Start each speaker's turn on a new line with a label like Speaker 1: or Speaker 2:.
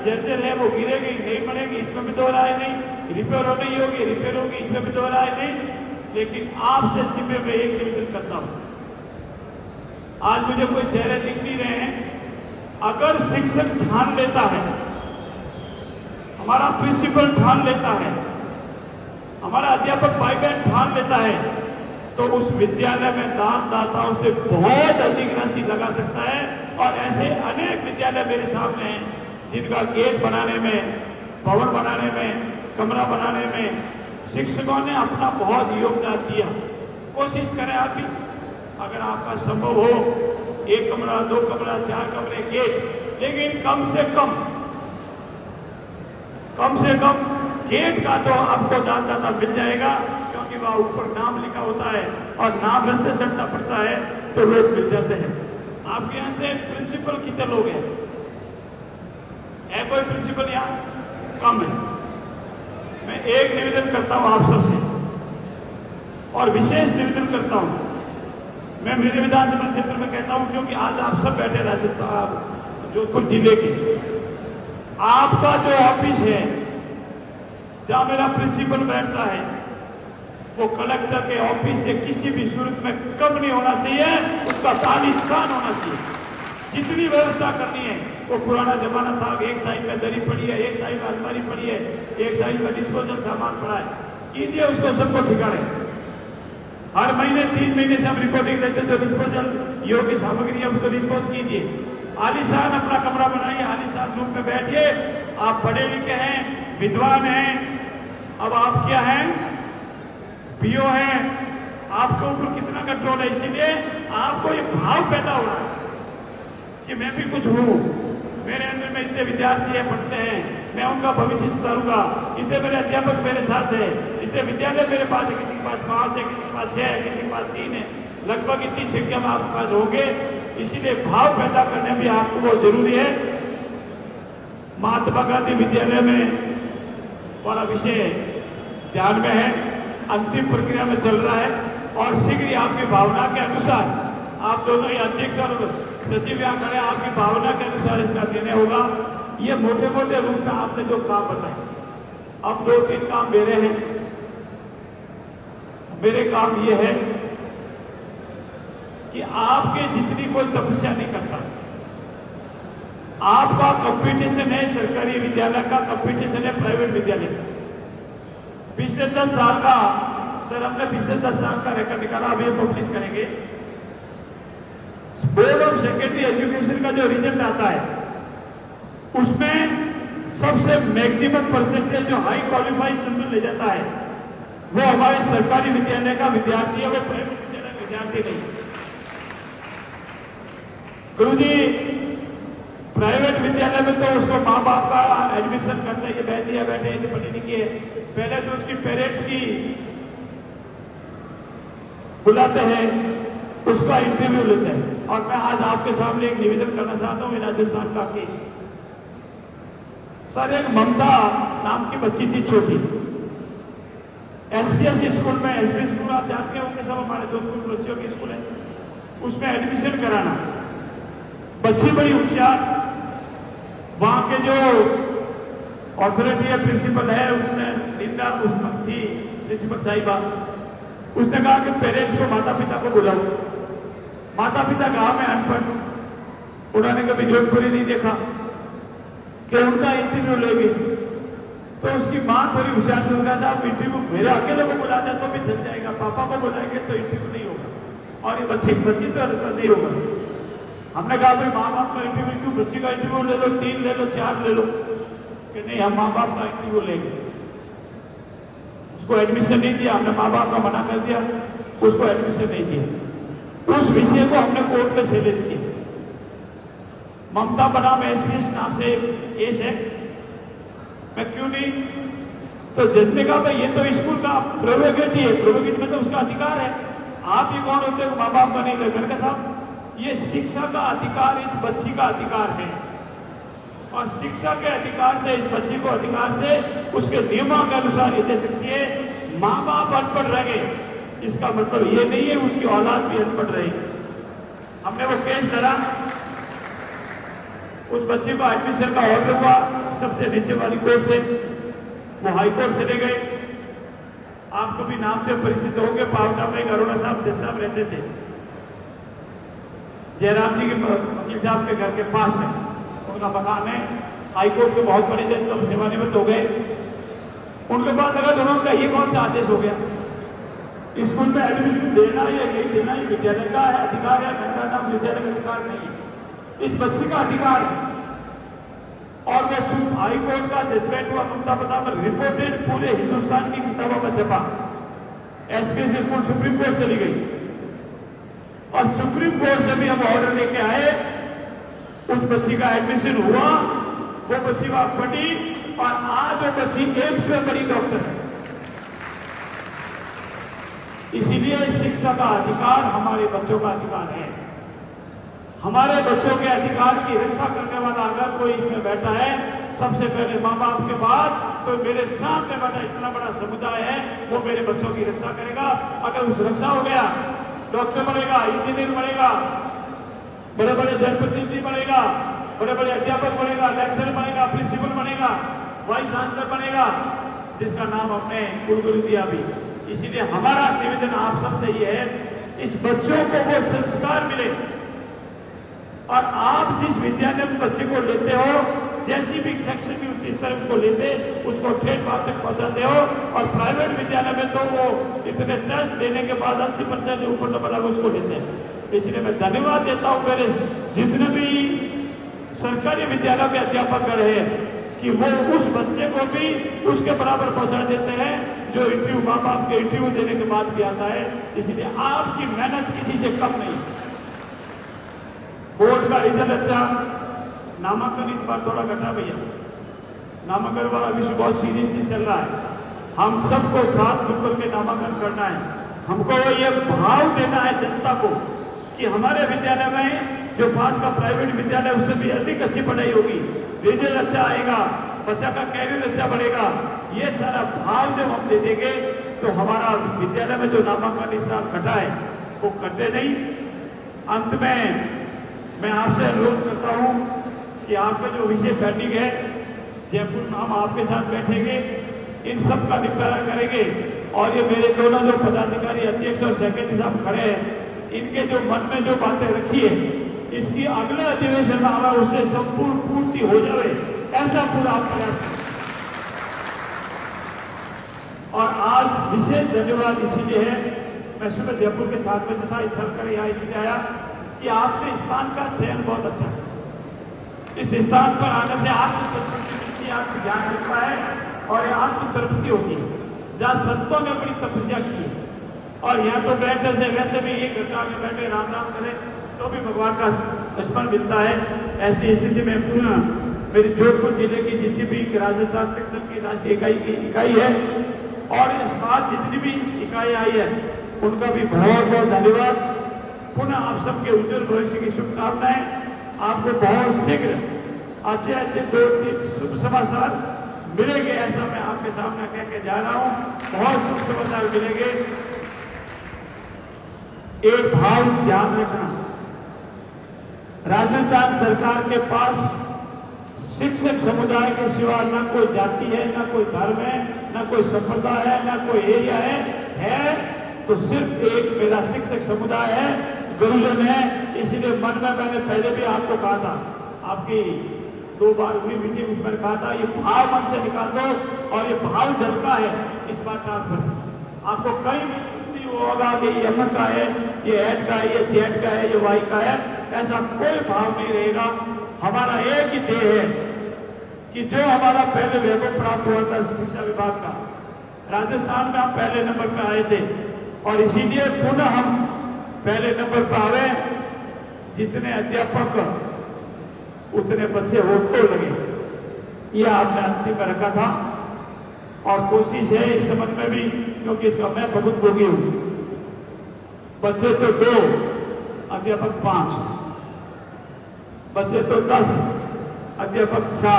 Speaker 1: जर्जर है वो गिरेगी, नहीं बनेगी, इसमें भी दो राय नहीं। रिपेयर हो नहीं होगी, रिपेयर होगी, इसमें भी दो राय नहीं। लेकिन आपसे जिम्मे में एक निवेदन करता हूं, आज मुझे कोई चेहरे दिख नहीं रहे हैं। अगर शिक्षक ठान लेता है, हमारा प्रिंसिपल ठान लेता है, हमारा अध्यापक भाई बहन ठान लेता है, तो उस विद्यालय में दानदाताओं से बहुत अधिक राशि लगा सकता है। और ऐसे अनेक विद्यालय मेरे सामने हैं जिनका गेट बनाने में, भवन बनाने में, कमरा बनाने में शिक्षकों ने अपना बहुत योगदान दिया। कोशिश करें आप भी, अगर आपका संभव हो, 1 कमरा, 2 कमरा, 4 कमरे, गेट, लेकिन कम से कम गेट का तो आपको दानदाता मिल जाएगा, क्योंकि वहां ऊपर नाम लिखा होता है और नाम रस्ते चढ़ना पड़ता है तो लोग मिल जाते हैं। आपके यहां से प्रिंसिपल कितने लोग हैं? है कोई प्रिंसिपल यहां? कम है। मैं एक निवेदन करता हूं आप सबसे, और विशेष निवेदन करता हूं। मैं मेरे विधानसभा क्षेत्र में कहता हूं, क्योंकि आज आप सब बैठे राजस्थान, जोधपुर जिले के, आपका जो ऑफिस है जहां मेरा प्रिंसिपल बैठता है, वो कलेक्टर के ऑफिस से किसी भी सूरत में कम नहीं होना चाहिए, उसका आलीशान होना चाहिए। जितनी व्यवस्था करनी है, वो पुराना जमाना था, एक साइड में दरी पड़ी है, एक साइड में अलमारी पड़ी है, एक साइड में डिस्पोजल सामान पड़ा है, कीजिए उसको सबको ठिकाने। हर महीने 3 महीने से हम रिपोर्टिंग लेते, जो डिस्पोजल योग्य सामग्री है उसको डिस्पोज कीजिए। आलीशान अपना कमरा बनाइए, आलीशान रूम में बैठिए। आप पढ़े लिखे हैं, विद्वान हैं, अब आप क्या हैं? पीओ हैं, आपके ऊपर कितना कंट्रोल है। इसीलिए आपको ये भाव पैदा हो रहा है कि मैं भी कुछ हूं, मेरे अंदर में इतने विद्यार्थी हैं, पढ़ते हैं, मैं उनका भविष्य सुधारूंगा, इतने मेरे अध्यापक मेरे साथ है, इतने विद्यालय मेरे पास है, किसी के पास 5 है, किसी के पास 6 है, किसी के पास 3 है, लगभग इतनी संख्या में आपके पास होंगे। इसीलिए भाव पैदा करने में आपको बहुत जरूरी है। महात्मा गांधी विद्यालय में वाला विषय ध्यान में है, अंतिम प्रक्रिया में चल रहा है, और शीघ्र ही आपकी भावना के अनुसार, आप दोनों ही अध्यक्ष और सचिव यहाँ खड़े, आपकी भावना के अनुसार इसका निर्णय होगा। ये मोटे मोटे रूप में आपने जो काम बताए, अब 2-3 काम मेरे हैं। मेरे काम ये है कि आपके जितनी कोई तपस्या नहीं करता, आपका कंपटीशन है सरकारी विद्यालय का, कंपटीशन है प्राइवेट विद्यालय से। पिछले 10 साल का, सर हमने पिछले 10 साल का रिकॉर्ड निकाला, अब ये पब्लिश करेंगे। बोर्ड ऑफ सेकेंडरी एजुकेशन का जो रिजल्ट आता है, उसमें सबसे मैक्सिमम परसेंटेज जो हाई क्वालिफाइड नंबर ले जाता है, वो हमारे सरकारी विद्यालय का विद्यार्थी है, वो प्राइवेट विद्यालय का विद्यार्थी नहीं। गुरुजी, प्राइवेट विद्यालय में तो उसको माँ बाप का एडमिशन करते हैं, ये दिया बैठे ये पढ़ी लिखी है, पहले तो उसकी पेरेंट्स की बुलाते हैं, उसका इंटरव्यू लेते हैं। और मैं आज आपके सामने एक निवेदन करना चाहता हूँ, राजस्थान का केस। सर, एक ममता नाम की बच्ची थी, छोटी, एसपीएस स्कूल में, एसपीएस स्कूल आप जानते होंगे सब, हमारे जोधपुर बच्चियों की स्कूल है, उसमें एडमिशन कराना। बच्ची बड़ी होशियार, वहां के जो अथॉरिटी है, प्रिंसिपल है, उसने निंदा उसमें थी, प्रिंसिपल साहिबा, उसने कहा कि पेरेंट्स को, माता पिता को बुलाओ। माता पिता कहा मैं अनपढ़, उन्होंने कभी जोधपुरी नहीं देखा, कि उनका इंटरव्यू लेंगे। तो उसकी माँ थोड़ी होशियार हो गया था, इंटरव्यू मेरे अकेले को बुला दे तो भी चल जाएगा, पापा को बुलाएंगे तो इंटरव्यू नहीं होगा, और ये बच्ची तो नहीं होगा। हमने कहा भाई माँ बाप का इंटरव्यू क्यों, बच्ची का इंटरव्यू ले लो, 3 ले लो, 4 ले लो, कि नहीं हम माँ बाप का इंटरव्यू लेंगे। उसको एडमिशन नहीं दिया, हमने माँ बाप का मना कर दिया, उसको एडमिशन नहीं दिया। उस विषय को हमने कोर्ट में चैलेंज किया। ममता बनाम एसपीएस नाम से केस है, मैं क्यों नहीं, तो जज ने कहा भाई ये तो स्कूल का प्रोरोगेटिव है, प्रोरोगेटिव मतलब उसका अधिकार है, आप ये कौन होते हो माँ बाप का नहीं लगे। मैंने कहा साहब ये शिक्षा का अधिकार इस बच्ची का अधिकार है, और शिक्षा के अधिकार से, इस बच्ची को अधिकार से उसके नियमों के अनुसार ये दे सकती है। माँ बाप अनपढ़ रह गए, इसका मतलब ये नहीं है उसकी औलाद भी अनपढ़ रहेगी। हमने वो केस लड़ा, उस बच्चे को एडमिशन का ऑर्डर हुआ सबसे नीचे वाली कोर्ट से, वो हाई कोर्ट चले गए। आप कभी नाम से परिचित होंगे, पावटा में अरोड़ा साहब जज साहब रहते थे, जयराम जी के वकील साहब के घर के पास में उनका मकान है। हाई कोर्ट के बहुत बड़े जज तो सेवानिवृत्त हो गए। उनके बाद लगा दोनों का ये कौन सा आदेश हो गया, स्कूल में एडमिशन देना या नहीं देना ये विद्यालय का है अधिकार है, घर का नाम विद्यालय का अधिकार नहीं है, इस बच्चे का अधिकार है। और वो हाई कोर्ट का जजमेंट हुआ ममता बताकर रिपोर्टेड पूरे हिंदुस्तान की किताबों में छपा। एसपी स्कूल सुप्रीम कोर्ट चली गई और सुप्रीम कोर्ट से भी हम ऑर्डर लेके आए, उस बच्ची का एडमिशन हुआ, वो बच्ची वहां पढ़ी और आज वो बच्ची एम्स में बड़ी डॉक्टर है। इसीलिए शिक्षा का अधिकार हमारे बच्चों का अधिकार है। हमारे बच्चों के अधिकार की रक्षा करने वाला अगर कोई इसमें बैठा है, सबसे पहले माँ बाप के बाद तो मेरे सामने बैठा इतना बड़ा समुदाय है, वो मेरे बच्चों की रक्षा करेगा। अगर उस रक्षा हो गया, डॉक्टर बनेगा, इंजीनियर बनेगा, बड़े बड़े जनप्रतिनिधि बनेगा, बड़े बड़े अध्यापक बनेगा, लेक्चरर बनेगा, प्रिंसिपल बनेगा, वाइस चांसलर बनेगा, जिसका नाम हमने कुलगुरु दिया भी। इसीलिए हमारा निवेदन आप सबसे ये है, इस बच्चों को वो संस्कार मिले और आप जिस विद्यालय में बच्चे को लेते हो, जैसी भी शैक्षणिक स्तर उसको लेते, उसको ठेठ बात तक पहुंचाते हो। और प्राइवेट विद्यालय में तो वो इतने टेस्ट देने के बाद 80% से ऊपर नंबर लगा उसको लेते हैं। इसलिए मैं धन्यवाद देता हूं मेरे जितने भी सरकारी विद्यालयों के अध्यापक रहे कि वो उस बच्चे को भी उसके बराबर पहुंचा देते हैं जो इंटरव्यू माँ बाप के इंटरव्यू देने के बाद भी आता है। इसलिए आपकी मेहनत किसी से कम नहीं। बोर्ड का रिजल्ट अच्छा, नामांकन इस बार थोड़ा घटा भैया, नामांकन वाला विषय बहुत सीरियसली चल रहा है। हम सबको साथ मिलकर के नामांकन करना है। हमको ये भाव देना है जनता को कि हमारे विद्यालय में जो पास का प्राइवेट विद्यालय उससे भी अधिक अच्छी पढ़ाई होगी, रिजल्ट अच्छा आएगा, बच्चा का कैरियर अच्छा बढ़ेगा। ये सारा भाव जब हम दे देंगे तो हमारा विद्यालय में जो नामांकन इस साल घटा है वो घटे नहीं। अंत में मैं आपसे अनुरोध करता हूं कि आपका जो विषय पेंडिंग है, जयपुर में हम आपके साथ बैठेंगे, इन सब का निपटारा करेंगे। और ये मेरे दोनों जो पदाधिकारी अध्यक्ष और सेक्रेटरी साहब खड़े हैं, इनके जो मन में जो बातें रखी है, इसकी अगले अधिवेशन में हमारा उससे संपूर्ण पूर्ति हो जाए, ऐसा पूरा प्रयास करें। और आज विशेष धन्यवाद इसीलिए है, मैं सुबह जयपुर के साथ में था, इच्छा कर यहाँ इसलिए आया कि आपने स्थान का चयन बहुत अच्छा है। इस स्थान पर आने से आत्मसंतुष्टि मिलती है, आपको ज्ञान मिलता है और ये आत्मतृप्ति होती है। जहाँ संतों ने बड़ी तपस्या की है और यहाँ तो बैठे से वैसे भी एक घंटा में बैठे राम राम करें तो भी भगवान का स्मरण मिलता है। ऐसी स्थिति में पुनः मेरी जोधपुर जिले की जितनी भी राजस्थान सेक्शन की राष्ट्रीय इकाई है और साथ जितनी भी इकाई आई है, उनका भी बहुत बहुत धन्यवाद। पुनः आप सबके उज्जवल भविष्य की शुभकामनाएं। आपको बहुत शीघ्र अच्छे अच्छे 2-3 शुभ समाचार मिलेंगे, ऐसा मैं आपके सामने कह के जा रहा हूं। बहुत शुभ समाचार मिलेंगे। एक भाव ध्यान रखना, राजस्थान सरकार के पास शिक्षक समुदाय के सिवा न कोई जाति है, न कोई धर्म है, न कोई संप्रदाय है, न कोई एरिया है तो सिर्फ एक मेरा शिक्षक समुदाय है, गुरुजन है। इसीलिए मन में मैंने पहले भी आपको कहा था, आपकी 2 बार हुई मीटिंग उसमें कहा था, ये भाव मन से निकाल दो और ये भाव झलका है इस बार ट्रांसफर से। आपको कई होगा कि ये एम का है, ये एड का है, ये जेड का है, ये वाई का है, ऐसा कोई भाव नहीं रहेगा। हमारा एक ही ध्येय है कि जो हमारा पहले वैभव प्राप्त हुआ था शिक्षा विभाग का, राजस्थान में हम पहले नंबर पर आए थे और इसीलिए पुनः हम पहले नंबर पर आवे। जितने अध्यापक उतने बच्चे वोट तो लगे, यह आपने अंतिम में रखा था और कोशिश है इस संबंध में भी, क्योंकि इसका मैं बहुत भोगी हूं। बच्चे तो 2, अध्यापक 5, बच्चे तो 10, अध्यापक 4।